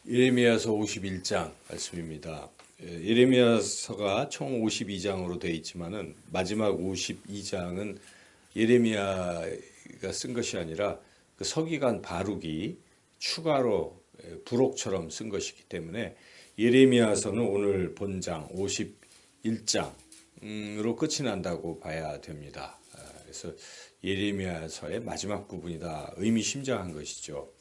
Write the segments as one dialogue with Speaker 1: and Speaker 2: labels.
Speaker 1: 예레미야서 51장 말씀입니다. 예레미야서가 총 52장으로 되어 있지만은 마지막 52장은 예레미야가 쓴 것이 아니라 그 서기관 바룩이 추가로 부록처럼 쓴 것이기 때문에 예레미야서는 오늘 본장 51장으로 끝이 난다고 봐야 됩니다. 그래서 예레미야서의 마지막 부분이다 의미심장한 것이죠.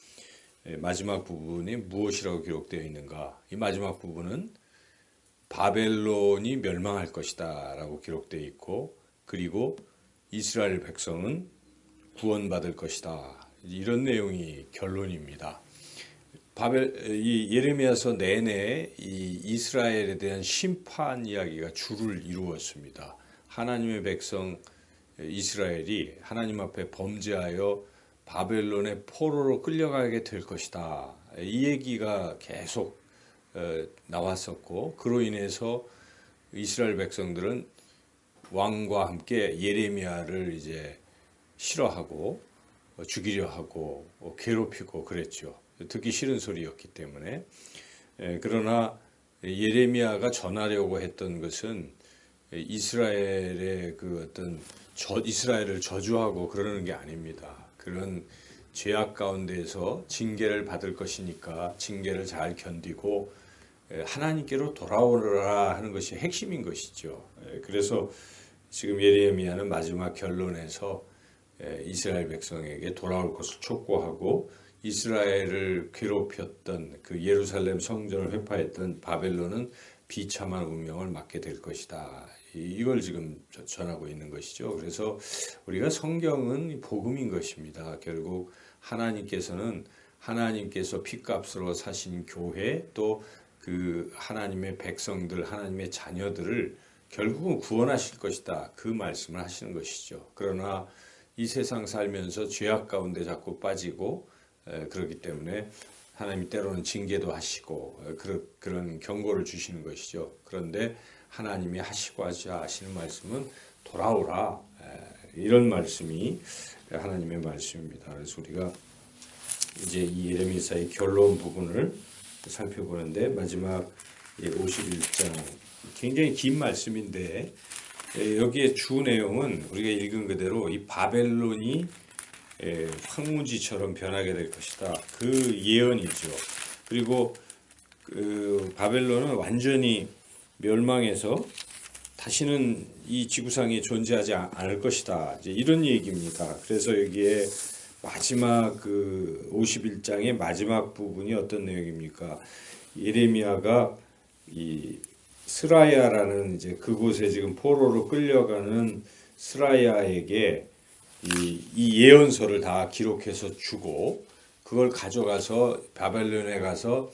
Speaker 1: 마지막 부분이 무엇이라고 기록되어 있는가? 이 마지막 부분은 바벨론이 멸망할 것이다 라고 기록되어 있고, 그리고 이스라엘 백성은 구원받을 것이다, 이런 내용이 결론입니다. 이 예레미야서 내내 이 이스라엘에 대한 심판 이야기가 주를 이루었습니다. 하나님의 백성 이스라엘이 하나님 앞에 범죄하여 바벨론의 포로로 끌려가게 될 것이다, 이 얘기가 계속 나왔었고, 그로 인해서 이스라엘 백성들은 왕과 함께 예레미야를 이제 싫어하고 죽이려 하고 괴롭히고 그랬죠. 듣기 싫은 소리였기 때문에. 그러나 예레미야가 전하려고 했던 것은 이스라엘의 그 어떤 이스라엘을 저주하고 그러는 게 아닙니다. 그런 죄악 가운데에서 징계를 받을 것이니까 징계를 잘 견디고 하나님께로 돌아오라 하는 것이 핵심인 것이죠. 그래서 지금 예레미야는 마지막 결론에서 이스라엘 백성에게 돌아올 것을 촉구하고, 이스라엘을 괴롭혔던 그 예루살렘 성전을 회파했던 바벨론은 비참한 운명을 맞게 될 것이다, 이걸 지금 전하고 있는 것이죠. 그래서 우리가 성경은 복음인 것입니다. 결국 하나님께서 피값으로 사신 교회, 또 그 하나님의 백성들, 하나님의 자녀들을 결국은 구원하실 것이다, 그 말씀을 하시는 것이죠. 그러나 이 세상 살면서 죄악 가운데 자꾸 빠지고 그렇기 때문에 하나님이 때로는 징계도 하시고 그런 경고를 주시는 것이죠. 그런데 하나님이 하시고 하시는 말씀은 돌아오라, 이런 말씀이 하나님의 말씀입니다. 그래서 우리가 이제 이 예레미야서의 결론 부분을 살펴보는데, 마지막 51장 굉장히 긴 말씀인데, 여기에 주 내용은 우리가 읽은 그대로 이 바벨론이 황무지처럼 변하게 될 것이다, 그 예언이죠. 그리고 그 바벨론은 완전히 멸망해서 다시는 이 지구상에 존재하지 않을 것이다, 이제 이런 얘기입니다. 그래서 여기에 마지막 그 51장의 마지막 부분이 어떤 내용입니까? 예레미야가 이 스라야라는 이제 그곳에 지금 포로로 끌려가는 스라야에게 이 예언서를 다 기록해서 주고, 그걸 가져가서 바벨론에 가서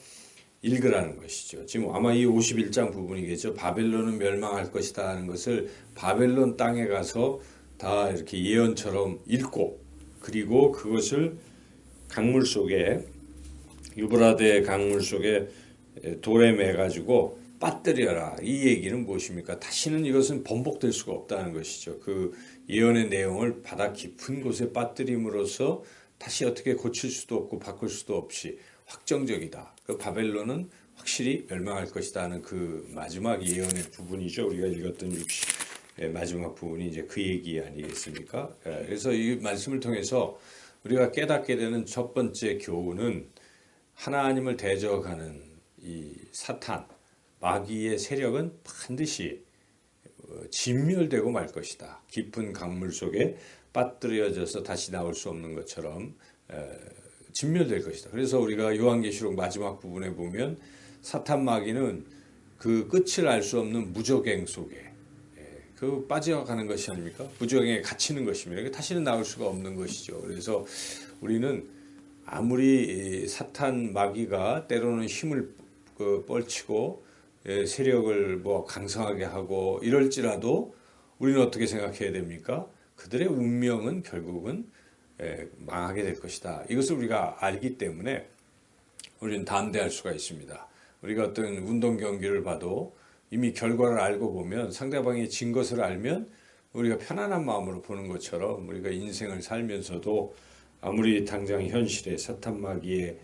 Speaker 1: 읽으라는 것이죠. 지금 아마 이 51장 부분이겠죠. 바벨론은 멸망할 것이다 하는 것을 바벨론 땅에 가서 다 이렇게 예언처럼 읽고, 그리고 그것을 강물 속에, 유브라데 강물 속에 돌에 매가지고 빠뜨려라, 이 얘기는 무엇입니까? 다시는 이것은 번복될 수가 없다는 것이죠. 그 예언의 내용을 바다 깊은 곳에 빠뜨림으로써 다시 어떻게 고칠 수도 없고 바꿀 수도 없이 확정적이다, 그 바벨론은 확실히 멸망할 것이다 하는 그 마지막 예언의 부분이죠. 우리가 읽었던 마지막 부분이 이제 그 얘기 아니겠습니까? 그래서 이 말씀을 통해서 우리가 깨닫게 되는 첫 번째 교훈은, 하나님을 대적하는 이 사탄, 마귀의 세력은 반드시 진멸되고 말 것이다. 깊은 강물 속에 빠뜨려져서 다시 나올 수 없는 것처럼 진멸될 것이다. 그래서 우리가 요한계시록 마지막 부분에 보면 사탄 마귀는 그 끝을 알 수 없는 무저갱 속에 그 빠져가는 것이 아닙니까? 무저갱에 갇히는 것입니다. 다시는 나올 수가 없는 것이죠. 그래서 우리는 아무리 사탄 마귀가 때로는 힘을 뻘치고 세력을 뭐 강성하게 하고 이럴지라도 우리는 어떻게 생각해야 됩니까? 그들의 운명은 결국은 망하게 될 것이다, 이것을 우리가 알기 때문에 우리는 담대할 수가 있습니다. 우리가 어떤 운동 경기를 봐도 이미 결과를 알고 보면, 상대방이 진 것을 알면 우리가 편안한 마음으로 보는 것처럼, 우리가 인생을 살면서도 아무리 당장 현실에 사탄 마귀의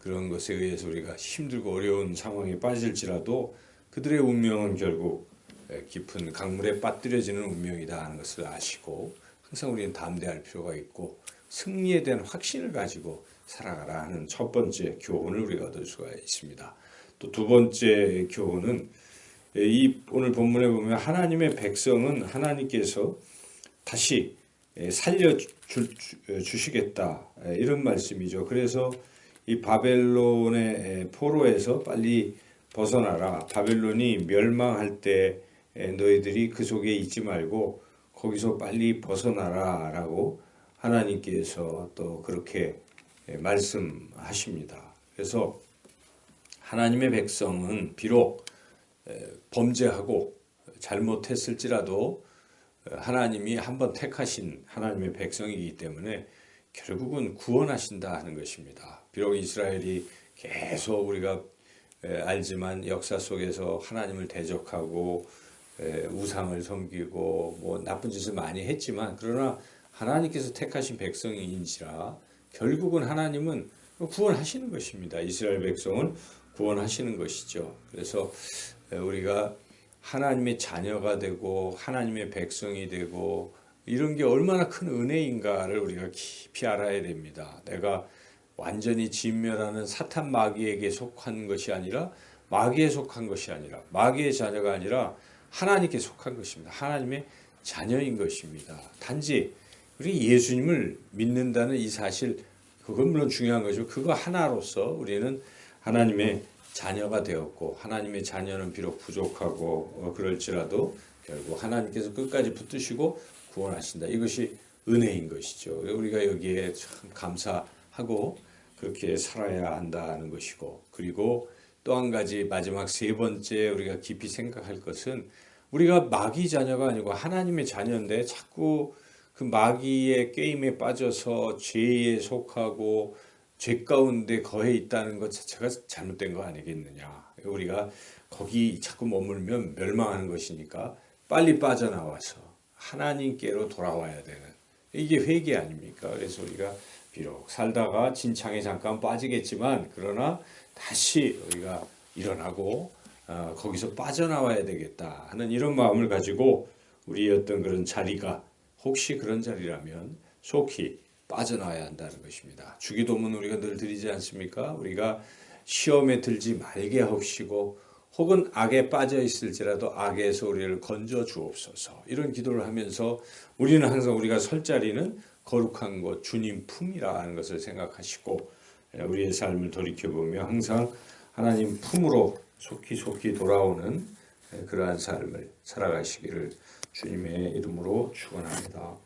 Speaker 1: 그런 것에 의해서 우리가 힘들고 어려운 상황에 빠질지라도 그들의 운명은 결국 깊은 강물에 빠뜨려지는 운명이다 하는 것을 아시고 항상 우리는 담대할 필요가 있고 승리에 대한 확신을 가지고 살아가라 하는 첫 번째 교훈을 우리가 얻을 수가 있습니다. 또 두 번째 교훈은 이 오늘 본문에 보면 하나님의 백성은 하나님께서 다시 살려주시겠다 이런 말씀이죠. 그래서 이 바벨론의 포로에서 빨리 벗어나라. 바벨론이 멸망할 때 너희들이 그 속에 있지 말고 거기서 빨리 벗어나라 라고 하나님께서 또 그렇게 말씀하십니다. 그래서 하나님의 백성은 비록 범죄하고 잘못했을지라도 하나님이 한번 택하신 하나님의 백성이기 때문에 결국은 구원하신다 하는 것입니다. 비록 이스라엘이 계속 우리가 알지만 역사 속에서 하나님을 대적하고 우상을 섬기고 뭐 나쁜 짓을 많이 했지만 그러나 하나님께서 택하신 백성인지라 결국은 하나님은 구원하시는 것입니다. 이스라엘 백성은 구원하시는 것이죠. 그래서 우리가 하나님의 자녀가 되고 하나님의 백성이 되고 이런 게 얼마나 큰 은혜인가를 우리가 깊이 알아야 됩니다. 내가 완전히 진멸하는 사탄 마귀에게 속한 것이 아니라 마귀에 속한 것이 아니라 마귀의 자녀가 아니라 하나님께 속한 것입니다. 하나님의 자녀인 것입니다. 단지 우리 예수님을 믿는다는 이 사실 그건 물론 중요한 거죠. 그거 하나로서 우리는 하나님의 자녀가 되었고 하나님의 자녀는 비록 부족하고 그럴지라도 결국 하나님께서 끝까지 붙드시고 구원하신다. 이것이 은혜인 것이죠. 우리가 여기에 참 감사하고 그렇게 살아야 한다는 것이고 그리고 또 한 가지 마지막 세 번째 우리가 깊이 생각할 것은 우리가 마귀 자녀가 아니고 하나님의 자녀인데 자꾸 그 마귀의 게임에 빠져서 죄에 속하고 죄 가운데 거해 있다는 것 자체가 잘못된 거 아니겠느냐. 우리가 거기 자꾸 머물면 멸망하는 것이니까 빨리 빠져나와서 하나님께로 돌아와야 되는 이게 회개 아닙니까? 그래서 우리가 비록 살다가 진창에 잠깐 빠지겠지만 그러나 다시 우리가 일어나고 거기서 빠져나와야 되겠다 하는 이런 마음을 가지고 우리의 어떤 그런 자리가 혹시 그런 자리라면 속히 빠져나와야 한다는 것입니다. 주기도문 우리가 늘 드리지 않습니까? 우리가 시험에 들지 말게 하옵시고 혹은 악에 빠져 있을지라도 악에서 우리를 건져 주옵소서. 이런 기도를 하면서 우리는 항상 우리가 설 자리는 거룩한 곳 주님 품이라 하는 것을 생각하시고 우리의 삶을 돌이켜보며 항상 하나님 품으로 속히 돌아오는 그러한 삶을 살아가시기를 주님의 이름으로 축원합니다.